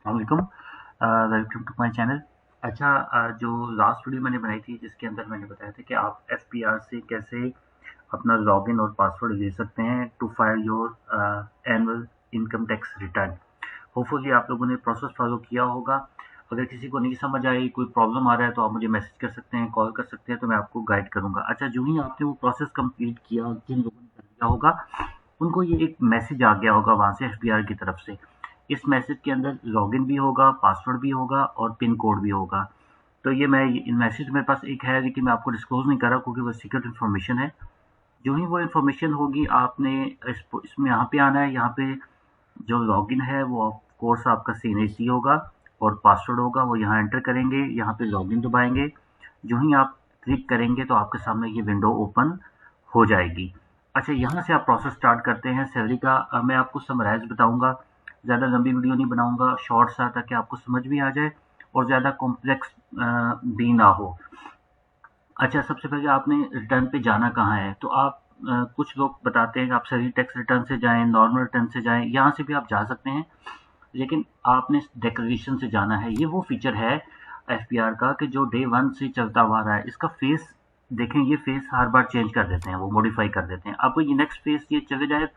वालेकुम, welcome to my channel. अच्छा, जो लास्ट वीडियो मैंने बनाई थी जिसके अंदर मैंने बताया था कि आप एफपीआर से कैसे अपना लॉगिन और पासवर्ड ले सकते हैं to file your annual income tax return. Hopefully आप लोगों ने प्रोसेस फॉलो किया होगा। अगर किसी को नहीं समझ आई, कोई प्रॉब्लम आ रहा है तो आप मुझे मैसेज कर सकते हैं, कॉल कर सकते हैं, तो मैं आपको गाइड करूंगा। अच्छा, जो ही आपने वो प्रोसेस कंप्लीट किया, जिन लोगों ने कर दिया होगा उनको ये एक मैसेज आ गया होगा वहां से एफबीआर की तरफ से। इस मैसेज के अंदर लॉगिन भी होगा, पासवर्ड भी होगा और पिन कोड भी होगा। तो ये मैं इन मैसेज मेरे पास एक है, लेकिन मैं आपको डिस्क्लोज नहीं कर रहा क्योंकि वो सीक्रेट इन्फॉर्मेशन है। जो ही वो इन्फॉर्मेशन होगी आपने इसमें यहाँ पे आना है। यहाँ पे जो लॉगिन है वो ऑफ कोर्स आपका सीएनएसी होगा और पासवर्ड होगा, वो यहाँ एंटर करेंगे। यहाँ पे लॉगिन दबाएंगे। जो ही आप क्लिक करेंगे तो आपके सामने ये विंडो ओपन हो जाएगी। अच्छा, यहाँ से आप प्रोसेस स्टार्ट करते हैं सैलरी का। मैं आपको समराइज बताऊंगा, ज़्यादा लंबी वीडियो नहीं बनाऊंगा, शॉर्ट सा, ताकि आपको समझ भी आ जाए और ज़्यादा कॉम्प्लेक्स भी ना हो। अच्छा, सबसे पहले आपने रिटर्न पे जाना कहाँ है, तो आप कुछ लोग बताते हैं कि आप सैलरी टैक्स रिटर्न से जाएं, नॉर्मल रिटर्न से जाएं, यहाँ से भी आप जा सकते हैं। लेकिन आपने डिक्लेरेशन से जाना है। ये वो फीचर है एफपीआर का कि जो डे वन से चलता हुआ रहा है। इसका फेस देखें, ये फेस हर बार चेंज कर देते हैं, वो मॉडिफाई कर देते हैं। आपको ये नेक्स्ट फेस ये चले जाए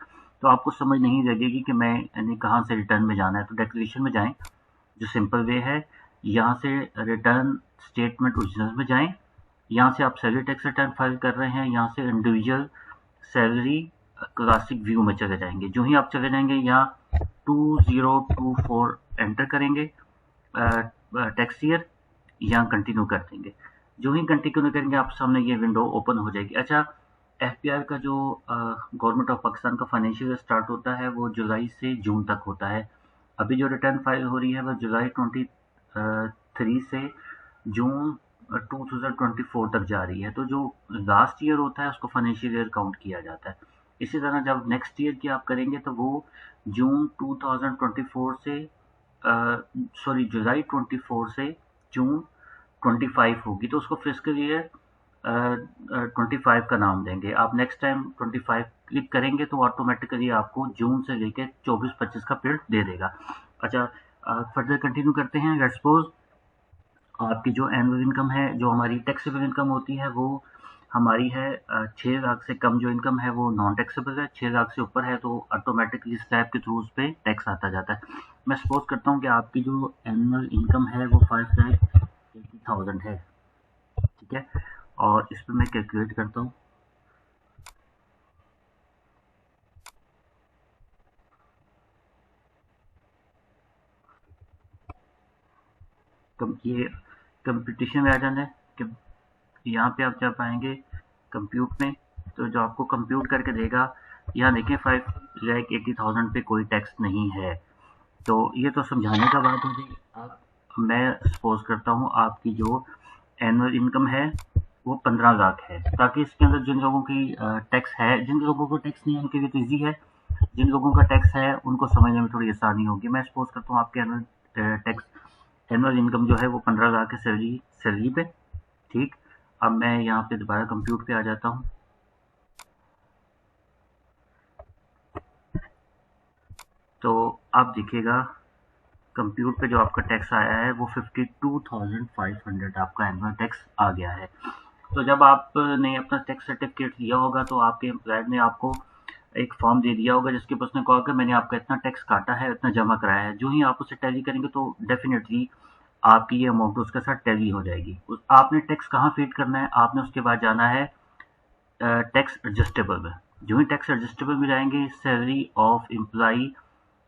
तो आपको समझ नहीं लगेगी कि मैं यानी कहाँ से रिटर्न में जाना है। तो डिक्लेरेशन में जाएं, जो सिंपल वे है। यहाँ से रिटर्न स्टेटमेंट ओरिजिनल में जाएं। यहाँ से आप सैलरी टैक्स रिटर्न फाइल कर रहे हैं, यहाँ से इंडिविजुअल सैलरी क्लासिक व्यू में चले जाएंगे। जो ही आप चले जाएंगे यहाँ 2024 एंटर करेंगे, टैक्स ईयर, यहाँ कंटिन्यू कर देंगे। जो ही कंटिन्यू करेंगे आप सामने ये विंडो ओपन हो जाएगी। अच्छा, एफपीआर का जो गवर्नमेंट ऑफ पाकिस्तान का फाइनेंशियल ईयर स्टार्ट होता है वो जुलाई से जून तक होता है। अभी जो रिटर्न फाइल हो रही है वह जुलाई 23 से जून 2024 तक जा रही है। तो जो लास्ट ईयर होता है उसको फाइनेंशियल ईयर काउंट किया जाता है। इसी तरह जब नेक्स्ट ईयर की आप करेंगे तो वो जून 2024 से सॉरी जुलाई 24 से जून 25 होगी, तो उसको फिस्कल ईयर 25 का नाम देंगे। आप नेक्स्ट टाइम 25 क्लिक करेंगे तो ऑटोमेटिकली आपको जून से लेकर 24-25 का पीरियड दे देगा। अच्छा, फर्दर कंटिन्यू करते हैं। लेट्स सपोज आपकी जो एनुअल इनकम है, जो हमारी टैक्सेबल इनकम होती है, वो हमारी है 6 लाख से कम जो इनकम है वो नॉन टैक्सेबल है। 6 लाख से ऊपर है तो ऑटोमेटिकली स्लैब के थ्रू उस पर टैक्स आता जाता है। मैं सपोज करता हूँ कि आपकी जो एनुअल इनकम है वो 5,80,000 है, ठीक है। और इस पर मैं कैलकुलेट करता हूँ। ये कंपटीशन में आ जाना है कि यहाँ पे आप जब आएंगे कंप्यूट में, तो जो आपको कंप्यूट करके देगा, यहाँ देखें 5,80,000 पे कोई टैक्स नहीं है। तो ये तो समझाने का बात हो गई। आप मैं सपोज करता हूँ आपकी जो एनुअल इनकम है वो 15 लाख है, ताकि इसके अंदर जिन लोगों की टैक्स है, जिन लोगों को टैक्स नहीं है उनके लिए तो ईजी है, जिन लोगों का टैक्स है उनको समझने में थोड़ी आसानी होगी। मैं सपोज करता हूँ आपके एनुअल इनकम जो है वो 15 लाख है सैलरी पे, ठीक। अब मैं यहाँ पे दोबारा कंप्यूट पे आ जाता हूँ। तो आप देखिएगा कंप्यूट पे जो आपका टैक्स आया है वो 52,500 आपका एनुअल टैक्स आ गया है। तो जब आपने अपना टैक्स सर्टिफिकेट लिया होगा तो आपके एम्प्लॉयर ने आपको एक फॉर्म दे दिया होगा जिसके ऊपर उसने कहा कि मैंने आपका इतना टैक्स काटा है, इतना जमा कराया है। जो ही आप उसे टैली करेंगे तो डेफिनेटली आपकी ये अमाउंट उसके साथ टैली हो जाएगी। आपने टैक्स कहाँ फीड करना है, आपने उसके बाद जाना है टैक्स एडजस्टेबल में। जो ही टैक्स एडजस्टेबल में जाएंगे, salary of employee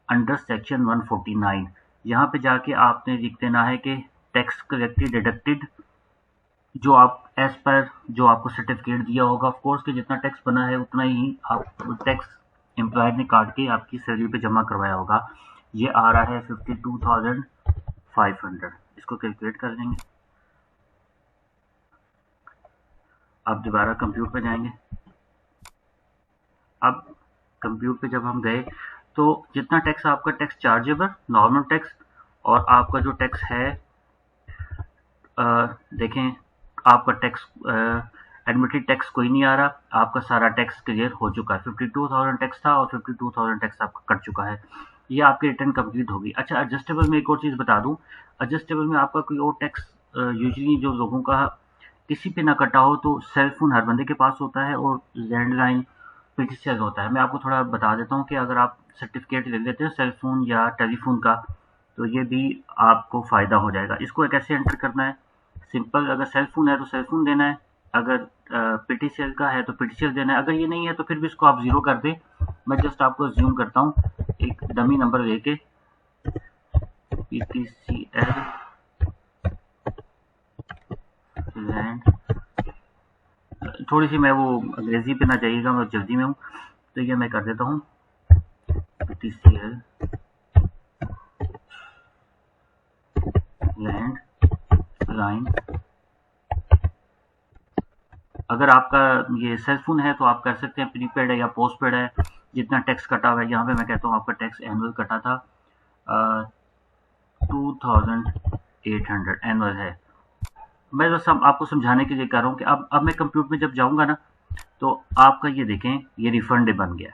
under section 149, यहाँ पे जाके आपने लिख देना है कि टैक्स कलेक्टेड डिडक्टेड, जो आप एज पर जो आपको सर्टिफिकेट दिया होगा, ऑफ कोर्स कि जितना टैक्स बना है उतना ही आप टैक्स एम्प्लॉयर ने काट के आपकी सैलरी पे जमा करवाया होगा। ये आ रहा है 52,500। इसको कैलकुलेट कर लेंगे। अब दोबारा कंप्यूटर पे जाएंगे। अब कंप्यूटर पे जब हम गए तो जितना टैक्स आपका टैक्स चार्जेबल, नॉर्मल टैक्स, और आपका जो टैक्स है देखें, आपका टैक्स एडमिटेड टैक्स कोई नहीं आ रहा, आपका सारा टैक्स क्लियर हो चुका है। 52,000 टैक्स था और 52,000 टैक्स आपका कट चुका है। ये आपकी रिटर्न कंप्लीट होगी। अच्छा, एडजस्टेबल में एक और चीज़ बता दूँ, एडजस्टेबल में आपका कोई और टैक्स यूजुअली जो लोगों का किसी पे ना कटा हो, तो सेल फ़ोन हर बंदे के पास होता है और लैंडलाइन पीटीसीएल होता है। मैं आपको थोड़ा बता देता हूँ कि अगर आप सर्टिफिकेट ले लेते हो सेल फ़ोन या टेलीफ़ोन का, तो ये भी आपको फ़ायदा हो जाएगा। इसको कैसे एंटर करना है? सिंपल, अगर सेल फ़ोन है तो सेल फ़ोन देना है, अगर पीटीसीएल का है तो पीटीसीएल देना है, अगर ये नहीं है तो फिर भी इसको आप ज़ीरो कर दें। मैं जस्ट आपको ज़ूम करता हूँ, एक डमी नंबर लेके पीटीसीएल लैंड, थोड़ी सी मैं वो अंग्रेजी पे ना जाइएगा, मैं जल्दी में हूँ, तो ये मैं कर देता हूँ पीटीसीएल लैंड लाइन। अगर आपका ये सेल फोन है तो आप कर सकते हैं, प्रीपेड है या पोस्ट पेड है, जितना टैक्स कटा हुआ है, यहाँ पे मैं कहता हूँ आपका टैक्स एनुअल कटा था 2800 एनुअल है। मैं बस आपको समझाने के लिए कर रहा हूँ कि अब मैं कंप्यूटर में जब जाऊँगा ना, तो आपका ये देखें, ये रिफंड बन गया।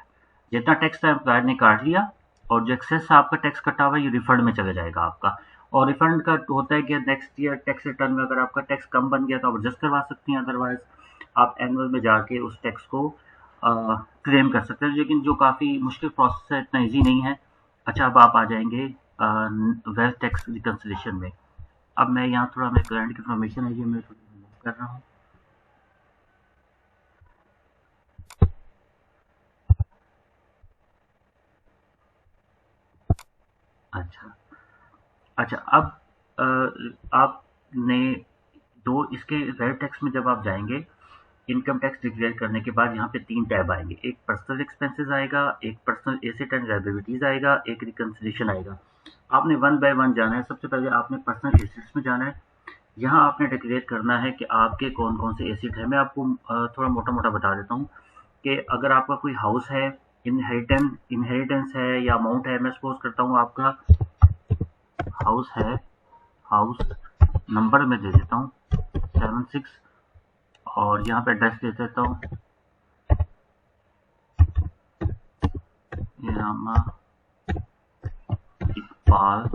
जितना टैक्स था एम्प्लॉयर ने काट लिया, और जो एक्सेस आपका टैक्स कटा हुआ है ये रिफंड में चला जाएगा आपका। और रिफंड का होता है कि नेक्स्ट ईयर टैक्स रिटर्न में अगर आपका टैक्स कम बन गया तो आप एडजस्ट करवा सकती हैं, अदरवाइज आप एनुअल में जाके उस टैक्स को क्लेम कर सकते हैं, लेकिन जो काफ़ी मुश्किल प्रोसेस है, इतना ईजी नहीं है। अच्छा, अब आप आ जाएंगे वेल्थ टैक्स रिकन्सिलेशन में। अब मैं यहाँ थोड़ा मेरे क्लाइंट की इन्फॉर्मेशन है, ये मैं थोड़ी रिमूव कर रहा हूँ। अच्छा अच्छा, अब आपने दो इसके वेल्थ टैक्स में जब आप जाएंगे, इनकम टैक्स डिक्लेयर करने के बाद यहाँ पे 3 टैब आएंगे, एक पर्सनल एक्सपेंसेस आएगा, एक पर्सनल एसेट एंड लायबिलिटीज आएगा, एक रिकन्सिलेशन आएगा। आपने वन बाय वन जाना है। सबसे पहले आपने पर्सनल एसेट्स में जाना है। यहाँ आपने डिक्लेयर करना है कि आपके कौन कौन से एसेट है। मैं आपको थोड़ा मोटा मोटा बता देता हूँ कि अगर आपका कोई हाउस है, इनहेरिटेंस है या अमाउंट है, मैं सपोज करता हूँ आपका हाउस है, हाउस नंबर में दे देता हूँ 76, और यहाँ पे एड्रेस दे देता हूँ रामा इकबाल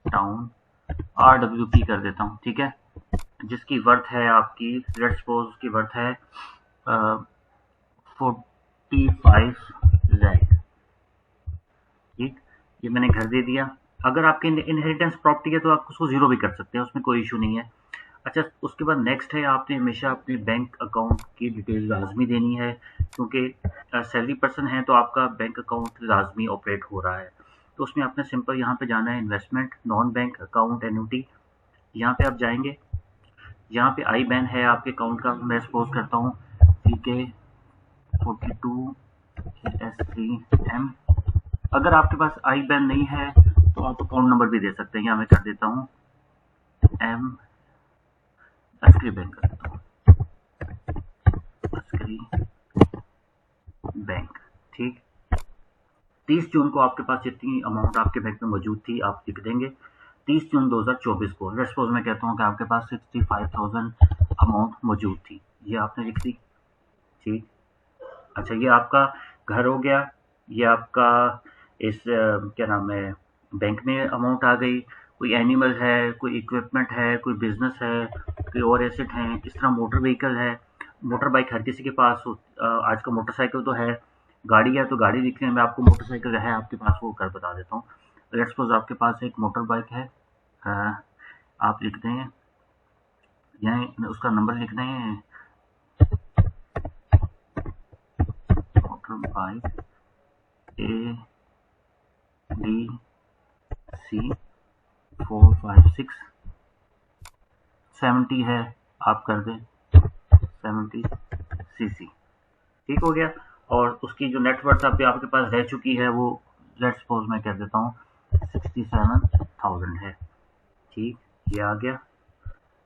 टाउन, RWP कर देता हूँ, ठीक है। जिसकी वर्थ है आपकी, लेट्स सपोज उसकी वर्थ है 45 लाख, ठीक। ये मैंने घर दे दिया। अगर आपकी इनहेरिटेंस प्रॉपर्टी है तो आप उसको जीरो भी कर सकते हैं, उसमें कोई इशू नहीं है। अच्छा, उसके बाद नेक्स्ट है, आपने हमेशा अपने बैंक अकाउंट की डिटेल लाजमी देनी है, क्योंकि सैलरी पर्सन है तो आपका बैंक अकाउंट लाजमी ऑपरेट हो रहा है। तो उसमें आपने सिंपल यहाँ पे जाना है, investment, non bank account, annuity, यहाँ पे आप जाएंगे। यहाँ पे आई बैन है आपके अकाउंट का, मैं सपोज करता हूँ CK 42 AS3M। अगर आपके पास आई बैन नहीं है तो आप अकाउंट नंबर भी दे सकते हैं। यहाँ मैं कर देता हूँ M अस्करी बैंक कर देता हूँ, अस्करी बैंक, ठीक। 30 जून को आपके पास जितनी अमाउंट आपके बैंक में मौजूद थी आप लिख देंगे। 30 जून 2024 को लेट्स सपोज मैं कहता हूँ कि आपके पास 65,000 अमाउंट मौजूद थी, ये आपने लिख दी, ठीक। अच्छा, ये आपका घर हो गया, ये आपका इस क्या नाम है, बैंक में अमाउंट आ गई। कोई एनिमल है, कोई इक्विपमेंट है, कोई बिजनेस है, कोई और एसेट है, इस तरह मोटर व्हीकल है, मोटर बाइक हर किसी के पास हो। आजकल मोटरसाइकिल तो है, गाड़ी है तो गाड़ी लिखने में आपको मोटरसाइकिल है आपके पास, वो कर बता देता हूँ। लेट्स सपोज आपके पास एक मोटर बाइक है, आप लिख दें, यहाँ उसका नंबर लिख दें, मोटर बाइक ADC 456 70 है, आप कर दें 70 CC, ठीक हो गया। और उसकी जो नेटवर्थ अभी आपके पास रह चुकी है वो लेट्स सपोज मैं कर देता हूँ 67,000 है, ठीक, ये आ गया।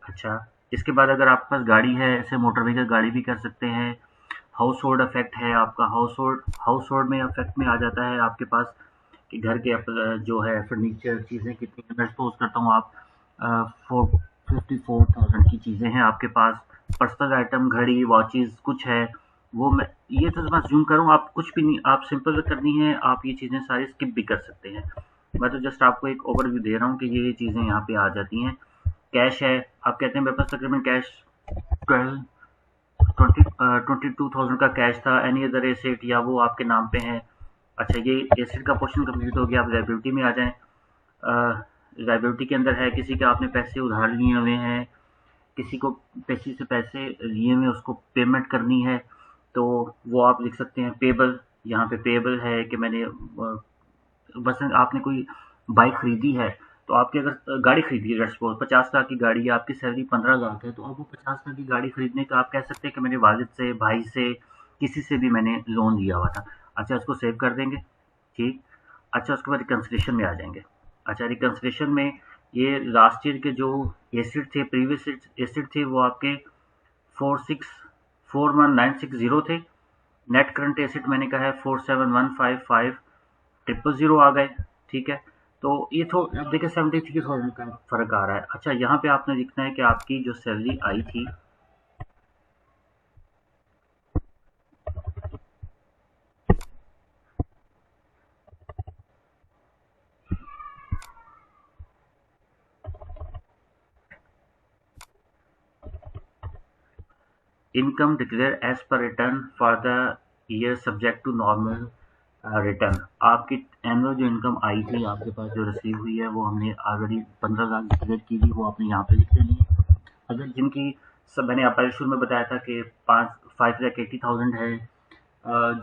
अच्छा, इसके बाद अगर आपके पास गाड़ी है, ऐसे मोटर व्हीकल गाड़ी भी कर सकते हैं। हाउस होल्ड इफेक्ट है आपका, हाउस होल्ड में इफेक्ट में आ जाता है आपके पास कि घर के जो है फर्नीचर चीज़ें कितनी है। मैं सपोज करता हूँ आप 54,000 की चीज़ें हैं आपके पास। पर्सनल आइटम, घड़ी, वॉचेस कुछ है, वो मैं ये तो मैं ज़ूम करूँ, आप कुछ भी नहीं, आप सिंपल करनी है, आप ये चीज़ें सारी स्किप भी कर सकते हैं। मैं तो जस्ट आपको एक ओवरव्यू दे रहा हूँ कि ये चीज़ें यहाँ पे आ जाती हैं। कैश है, आप कहते हैं मेरे पास तकरीबन कैश 22,000 का कैश था, एनी अदर एसेट या वो आपके नाम पे है। अच्छा, ये एसेट का पोर्शन कंप्लीट हो गया, आप लायबिलिटी में आ जाएँ। लायबिलिटी के अंदर है किसी के आपने पैसे उधार लिए हुए हैं, किसी को किसी से पैसे लिए हुए उसको पेमेंट करनी है, तो वो आप लिख सकते हैं पेबल। यहाँ पे पेबल है कि मैंने बस आपने कोई बाइक खरीदी है, तो आपकी अगर गाड़ी खरीदी है, लेट्स सपोज 50 लाख की गाड़ी है, आपकी सैलरी 15 लाख है, तो अब वो 50 लाख की गाड़ी खरीदने का आप कह सकते हैं कि मैंने वालिद से, भाई से, किसी से भी मैंने लोन लिया हुआ था। अच्छा, उसको सेव कर देंगे। ठीक। अच्छा, उसके बाद रिकन्सिलिएशन में आ जाएंगे। अच्छा, रिकन्सिलिएशन में ये लास्ट ईयर के जो एसिड थे, प्रीवियस एसिड थे, वो आपके 4641960 थे। नेट करंट एसिड मैंने कहा है 47155 आ गए। ठीक है, तो ये तो अब देखिए 73,000 का फर्क आ रहा है। अच्छा, यहाँ पे आपने लिखना है कि आपकी जो सैलरी आई थी, income declare as per return for the year subject to normal return. आपकी एनुअल जो इनकम आई थी आपके पास, जो रिसीव हुई है, वो हमने ऑलरेडी 15 लाख डिक्लेयर की थी, वो आपने यहाँ पे लिख देनी है। अगर जिनकी सब मैंने आप पहले शुरू में बताया था कि 5,80,000 है,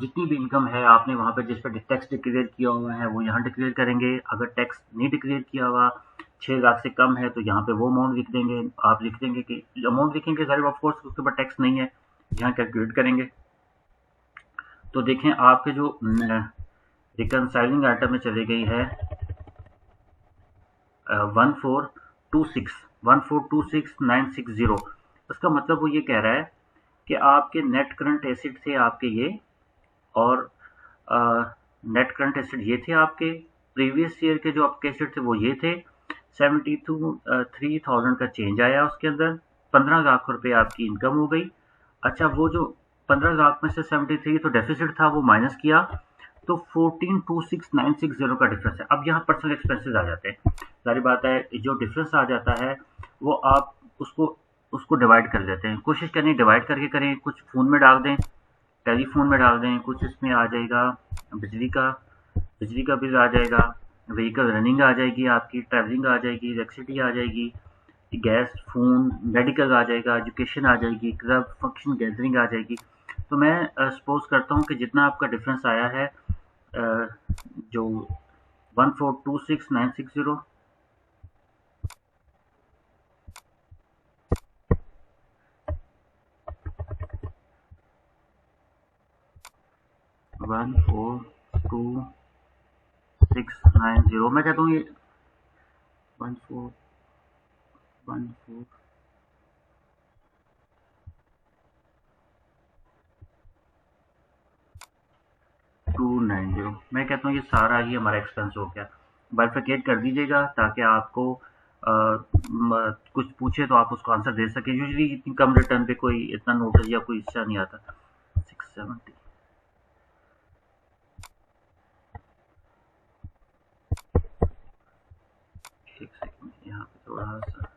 जितनी भी इनकम है आपने वहाँ पे जिस पर टैक्स डिक्लेयर किया हुआ है वो यहाँ डिक्लेयर करेंगे। अगर टैक्स नहीं डिक्लेयर किया हुआ 6 लाख से कम है, तो यहाँ पे वो अमाउंट लिख देंगे। आप लिख देंगे कि अमाउंट लिखेंगे, सारे ऑफ कोर्स उसके ऊपर टैक्स नहीं है, यहाँ कैलकुलेट करेंगे। तो देखें आपके जो रिकनसाइलिंग आइटम में चली गई है 1426 उसका मतलब वो ये कह रहा है कि आपके नेट करंट एसिड थे आपके ये, और नेट करंट एसिड ये थे आपके, प्रीवियस ईयर के जो आपके एसिड थे वो ये थे। 73,000 का चेंज आया उसके अंदर, 15 लाख रुपए आपकी इनकम हो गई। अच्छा, वो जो 15 लाख में से 73 तो डेफिसिट था, वो माइनस किया, तो 1426,960 का डिफरेंस है। अब यहाँ पर्सनल एक्सपेंसेस आ जाते हैं। सारी बात है, जो डिफरेंस आ जाता है वो आप उसको उसको डिवाइड कर देते हैं। कोशिश करें डिवाइड करके करें, कुछ फ़ोन में डाल दें, टेलीफोन में डाल दें, कुछ इसमें आ जाएगा बिजली का बिजली का बिल आ जाएगा, व्हीकल रनिंग आ जाएगी, आपकी ट्रैवलिंग आ जाएगी, इलेक्ट्रिसिटी आ जाएगी, गैस, फ़ोन, मेडिकल आ जाएगा, एजुकेशन आ जाएगी, क्लब, फंक्शन, गैदरिंग आ जाएगी। तो मैं सपोज़ करता हूँ कि जितना आपका डिफरेंस आया है जो 1426,960, 142690, मैं कहता हूँ ये 1414 290, मैं कहता हूँ ये सारा ही हमारा एक्सपेंस हो गया। बाइफरकेट कर दीजिएगा ताकि आपको कुछ पूछे तो आप उसको आंसर दे सकें। यूजुअली इतनी कम रिटर्न पे कोई इतना नोटिस या कोई इच्छा नहीं आता। 670, एक सेकंड यहाँ पे थोड़ा सा,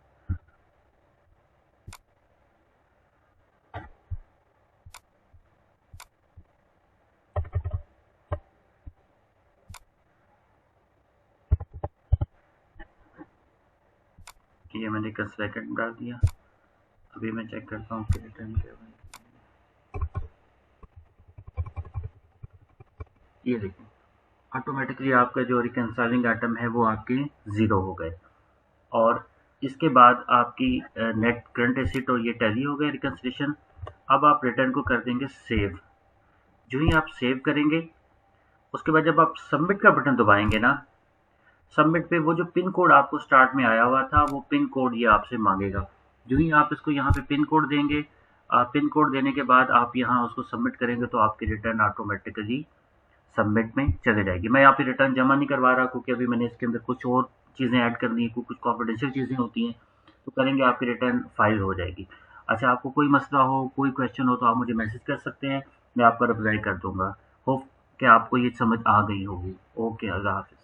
ये मैंने कल सेकंड डाल दिया। अभी मैं चेक करता हूँ कि रिटर्न क्या हुआ। ये देखिए, ऑटोमेटिकली आपका जो रिकनसाइलिंग आइटम है वो आपके ज़ीरो हो गए, और इसके बाद आपकी नेट करंट एसेट और ये टैली हो गए रिकन्सिलिएशन। अब आप रिटर्न को कर देंगे सेव। जो ही आप सेव करेंगे, उसके बाद जब आप सबमिट का बटन दबाएंगे ना, सबमिट पे वो जो पिन कोड आपको स्टार्ट में आया हुआ था वो पिन कोड ये आपसे मांगेगा। जो ही आप इसको यहाँ पे पिन कोड देंगे, पिन कोड देने के बाद आप यहाँ उसको सबमिट करेंगे तो आपकी रिटर्न ऑटोमेटिकली सबमिट में चले जाएगी। मैं यहाँ पे रिटर्न जमा नहीं करवा रहा क्योंकि अभी मैंने इसके अंदर कुछ और चीज़ें ऐड करनी है, कुछ कॉन्फिडेंशियल चीज़ें होती हैं, तो करेंगे आपकी रिटर्न फाइल हो जाएगी। अच्छा, आपको कोई मसला हो, कोई क्वेश्चन हो तो आप मुझे मैसेज कर सकते हैं। मैं आपका रिप्लाई कर दूंगा। होप कि आपको ये समझ आ गई होगी। ओके, अल्लाह हाफिज़।